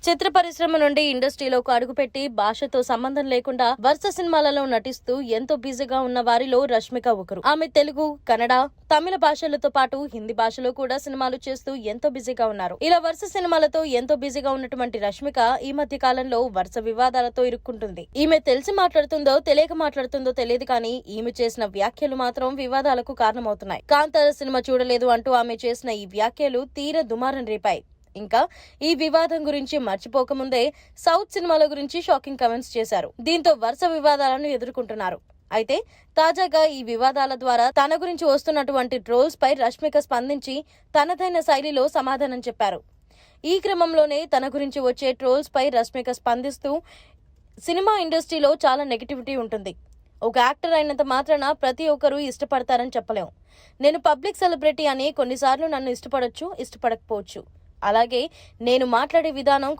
చిత్ర పరిశ్రమ నుండి ఇండస్ట్రీలోకి అడుగుపెట్టి భాషతో సంబంధం లేకుండా వరుస సినిమాలలో నటిస్తూ ఎంతో బిజీగా ఉన్న వారిలో రష్మిక ఒకరు. ఆమె తెలుగు, కన్నడ, తమిళ భాషలతో పాటు హిందీ భాషలో కూడా సినిమాలు చేస్తూ ఎంతో బిజీగా ఉన్నారు. ఇలా వరుస సినిమాలతో ఎంతో బిజీగా ఉన్నటువంటి రష్మిక ఈ మధ్య కాలంలో వరుస వివాదాలతో ఇరుక్కుంటుంది. ఈమె తెలిసి మాట్లాడుతుందో తెలియక మాట్లాడుతుందో తెలియదు కానీ ఈమె చేసిన వ్యాఖ్యలు మాత్రం వివాదాలకు కారణమవుతున్నాయి. కాంతార సినిమా చూడలేదు అంటూ ఆమె చేసిన ఈ వ్యాఖ్యలు తీర దుమారం రేపాయి. ఇంకా ఈ వివాదం గురించి మర్చిపోకముందే సౌత్ సినిమాల గురించి షాకింగ్ కమెంట్స్ చేశారు. దీంతో వరుస వివాదాలను ఎదుర్కొంటున్నారు. అయితే తాజాగా ఈ వివాదాల ద్వారా తన గురించి వస్తున్నటువంటి ట్రోల్స్ పై రష్మిక స్పందించి తనదైన శైలిలో సమాధానం చెప్పారు. ఈ క్రమంలోనే తన గురించి వచ్చే ట్రోల్స్ పై రష్మిక స్పందిస్తూ సినిమా ఇండస్ట్రీలో చాలా నెగిటివిటీ ఉంటుంది. ఒక యాక్టర్ అయినంత మాత్రాన ప్రతి ఒక్కరూ ఇష్టపడతారని చెప్పలేం. నేను పబ్లిక్ సెలబ్రిటీ అని కొన్నిసార్లు నన్ను ఇష్టపడొచ్చు, ఇష్టపడకపోవచ్చు. అలాగే నేను మాట్లాడే విధానం